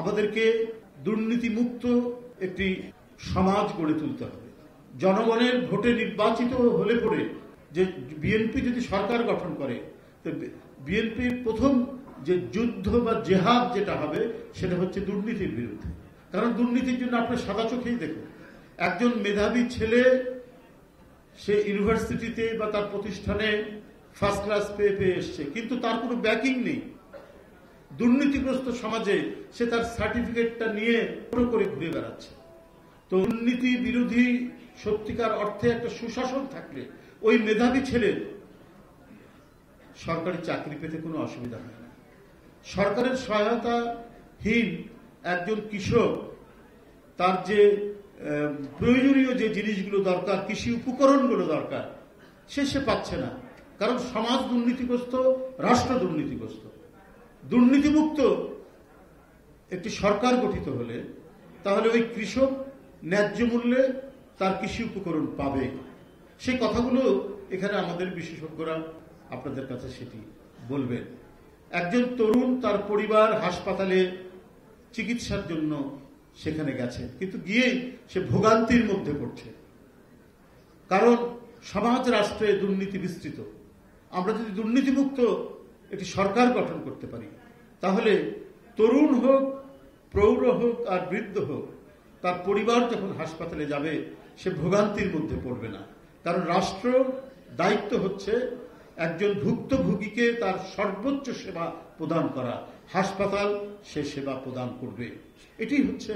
আমাদেরকে দুর্নীতিমুক্ত একটি সমাজ গড়ে তুলতে হবে। জনগণের ভোটে নির্বাচিত হলে পরে যে বিএনপি যদি সরকার গঠন করে, তো বিএনপির প্রথম যে যুদ্ধ বা জেহাদ যেটা হবে সেটা হচ্ছে দুর্নীতির বিরুদ্ধে। কারণ দুর্নীতির জন্য আপনি সাদা চোখেই দেখুন, একজন মেধাবী ছেলে সে ইউনিভার্সিটিতে বা তার প্রতিষ্ঠানে ফার্স্ট ক্লাস পেয়ে এসছে, কিন্তু তার কোনো ব্যাকিং নেই। দুর্নীতিগ্রস্ত সমাজে সে তার সার্টিফিকেটটা নিয়ে করে ঘুরে বেড়াচ্ছে। তো দুর্নীতি বিরোধী সত্যিকার অর্থে একটা সুশাসন থাকলে ওই মেধাবী ছেলের সরকারি চাকরি পেতে কোনো অসুবিধা হয় না। সরকারের সহায়তাহীন একজন কৃষক তার যে প্রয়োজনীয় যে জিনিসগুলো দরকার, কৃষি উপকরণগুলো দরকার, সে পাচ্ছে না। কারণ সমাজ দুর্নীতিগ্রস্ত, রাষ্ট্র দুর্নীতিগ্রস্ত। দুর্নীতিমুক্ত একটি সরকার গঠিত হলে তাহলে ওই কৃষক ন্যায্য মূল্যে তার কৃষি উপকরণ পাবে। সেই কথাগুলো এখানে আমাদের বিশেষজ্ঞরা আপনাদের কাছে সেটি বলবেন। একজন তরুণ তার পরিবার হাসপাতালে চিকিৎসার জন্য সেখানে গেছে, কিন্তু গিয়েই সে ভোগান্তির মধ্যে পড়ছে। কারণ সমাজ রাষ্ট্রে দুর্নীতি বিস্তৃত। আমরা যদি দুর্নীতিমুক্ত একটি সরকার গঠন করতে পারি তাহলে তরুণ হোক, প্রৌঢ় হোক আর বৃদ্ধ হোক, তার পরিবার যখন হাসপাতালে যাবে সে ভোগান্তির মধ্যে পড়বে না। কারণ রাষ্ট্র দায়িত্ব হচ্ছে একজন ভুক্তভোগীকে তার সর্বোচ্চ সেবা প্রদান করা। হাসপাতাল সে সেবা প্রদান করবে, এটি হচ্ছে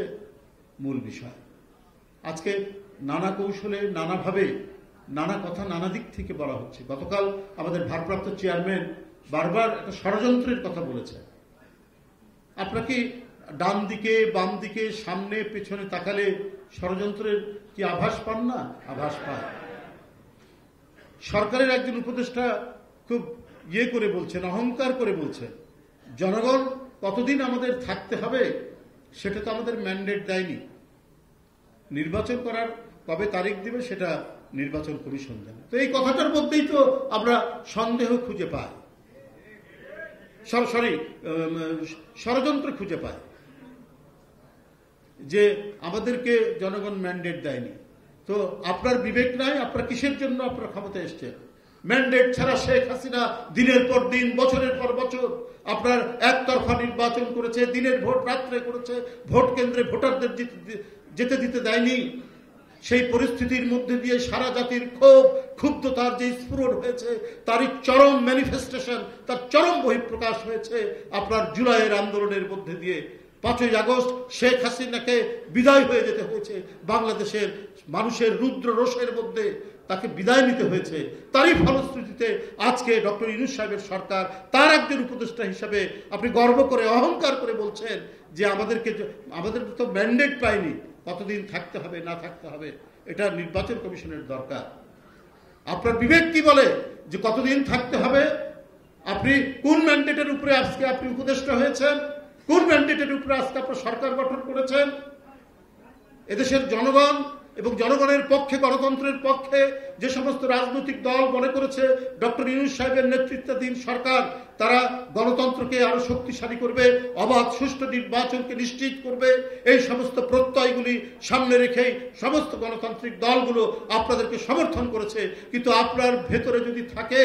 মূল বিষয়। আজকে নানা কৌশলে, নানাভাবে, নানা কথা নানা দিক থেকে বলা হচ্ছে। গতকাল আমাদের ভারপ্রাপ্ত চেয়ারম্যান বারবার একটা ষড়যন্ত্রের কথা বলেছে। আপনাকে ডান দিকে, বাম দিকে, সামনে পেছনে তাকালে ষড়যন্ত্রের কি আভাস পান না? আভাস পান। সরকারের একজন উপদেষ্টা খুব করে বলছেন, অহংকার করে বলছেন, জনগণ কতদিন আমাদের থাকতে হবে সেটা তো আমাদের ম্যান্ডেট দেয়নি। নির্বাচন করার কবে তারিখ দিবে সেটা নির্বাচন কমিশন জানে। তো এই কথাটার মধ্যেই তো আমরা সন্দেহ খুঁজে পাই, ষড়যন্ত্র খুঁজে পাই যে আমাদেরকে জনগণ ম্যান্ডেট দেয়নি। তো আপনার বিবেক নাই? আপনার কিসের জন্য আপনার ক্ষমতা এসছে? ম্যান্ডেট ছাড়া শেখ হাসিনা দিনের পর দিন, বছরের পর বছর আপনার একতরফা নির্বাচন করেছে, দিনের ভোট রাত্রে করেছে, ভোট কেন্দ্রে ভোটারদের যেতে দিতে দেয়নি। সেই পরিস্থিতির মধ্যে দিয়ে সারা জাতির ক্ষুব্ধতার যে স্ফুরণ হয়েছে তারই চরম ম্যানিফেস্টেশন, তার চরম বহিঃপ্রকাশ হয়েছে আপনার জুলাইয়ের আন্দোলনের মধ্যে দিয়ে। 5ই আগস্ট শেখ হাসিনাকে বিদায় হয়ে যেতে হয়েছে, বাংলাদেশের মানুষের রুদ্র রোষের মধ্যে তাকে বিদায় নিতে হয়েছে। তারই ফলশ্রুতিতে আজকে ডক্টর ইউনূস সাহেবের সরকার, তার একজন উপদেষ্টা হিসাবে আপনি গর্ব করে, অহংকার করে বলছেন যে আমাদের তো ম্যান্ডেট পাইনি, কতদিন থাকতে হবে না থাকতে হবে এটা নির্বাচন কমিশনের দরকার। আপনার বিবেক কি বলে যে কতদিন থাকতে হবে? আপনি কোন ম্যান্ডেটের উপরে আজকে আপনি উপদেষ্টা হয়েছেন? কোন ম্যান্ডেটের উপরে আজকে আপনার সরকার গঠন করেছেন? এদেশের জনগণ এবং জনগণের পক্ষে, গণতন্ত্রের পক্ষে যে সমস্ত রাজনৈতিক দল মনে করেছে ডক্টর ইউনূস সাহেবের নেতৃত্বাধীন সরকার তারা গণতন্ত্রকে আরো শক্তিশালী করবে, অবাধ সুষ্ঠু নির্বাচনকে নিশ্চিত করবে, এই সমস্ত প্রত্যয়গুলি সামনে রেখেই সমস্ত গণতান্ত্রিক দলগুলো আপনাদেরকে সমর্থন করেছে। কিন্তু আপনার ভেতরে যদি থাকে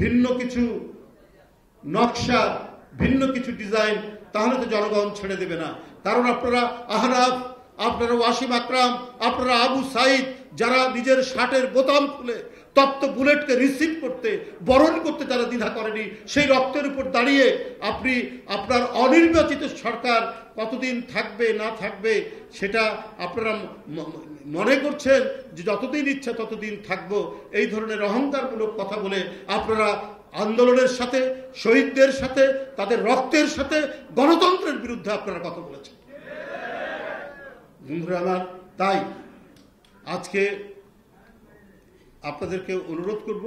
ভিন্ন কিছু নকশা, ভিন্ন কিছু ডিজাইন, তাহলে তো জনগণ ছেড়ে দেবে না। কারণ আপনারা আহনাফ, আপনারা ওয়াসিম আকরাম, আপনারা আবু সাইদ, যারা নিজের শার্টের বোতাম খুলে তপ্ত বুলেটকে রিসিভ করতে, বরণ করতে যারা দ্বিধা করেনি, সেই রক্তের উপর দাঁড়িয়ে আপনি আপনার অনির্বাচিত সরকার কতদিন থাকবে না থাকবে সেটা আপনারা মনে করছেন যে যতদিন ইচ্ছা ততদিন থাকবো, এই ধরনের অহংকারমূলক কথা বলে আপনারা আন্দোলনের সাথে, শহীদদের সাথে, তাদের রক্তের সাথে, গণতন্ত্রের বিরুদ্ধে আপনারা কথা বলেছেন। বন্ধুরা আমার, তাই আজকে আপনাদেরকে অনুরোধ করব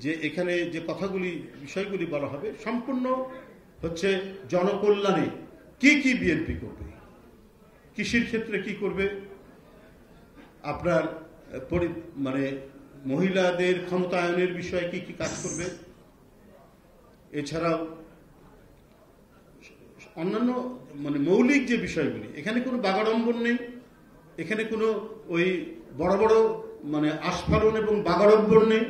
যে এখানে যে কথাগুলি, বিষয়গুলি বলা হবে সম্পূর্ণ হচ্ছে জনকল্যাণে কি কি বিএনপি করবে, কৃষির ক্ষেত্রে কি করবে, আপনার মানে মহিলাদের ক্ষমতায়নের বিষয়ে কি কি কাজ করবে, এছাড়াও অন্যান্য মানে মৌলিক যে বিষয়গুলি, এখানে কোনো বাগাড়ম্বর নেই, এখানে কোনো ওই বড় বড় মানে আস্ফালন এবং বাগাড়ম্বর নেই।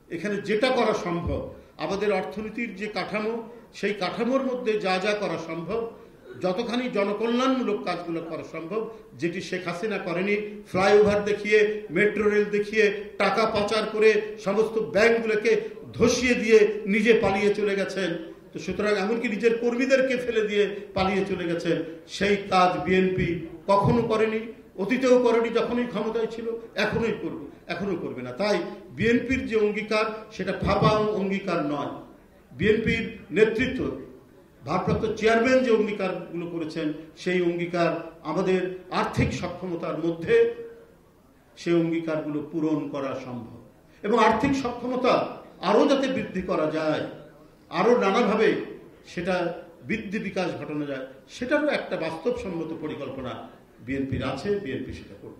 এখানে যেটা করা সম্ভব, আমাদের অর্থনীতির যে কাঠামো, সেই কাঠামোর মধ্যে যা যা করা সম্ভব, যতখানি জনকল্যাণমূলক কাজগুলো করা সম্ভব, যেটি শেখ হাসিনা করেনি, ফ্লাইওভার দেখিয়ে, মেট্রো রেল দেখিয়ে, টাকা পাচার করে সমস্ত ব্যাংকগুলোকে ধসিয়ে দিয়ে নিজে পালিয়ে চলে গেছেন। তো সুতরাং এমনকি নিজের কর্মীদেরকে ফেলে দিয়ে পালিয়ে চলে গেছেন। সেই কাজ বিএনপি কখনো করেনি, অতীতেও করেনি, যখনই ক্ষমতায় ছিল, এখনো করবে না। তাই বিএনপির যে অঙ্গীকার, সেটা ফাঁপা অঙ্গীকার নয়। বিএনপির নেতৃত্ব, ভারপ্রাপ্ত চেয়ারম্যান যে অঙ্গীকারগুলো করেছেন, সেই অঙ্গীকার আমাদের আর্থিক সক্ষমতার মধ্যে সেই অঙ্গীকারগুলো পূরণ করা সম্ভব। এবং আর্থিক সক্ষমতা আরও যাতে বৃদ্ধি করা যায়, আরও নানাভাবে সেটা বৃদ্ধি বিকাশ ঘটানো যায়, সেটারও একটা বাস্তবসম্মত পরিকল্পনা বিএনপির আছে, বিএনপি সেটা করবে।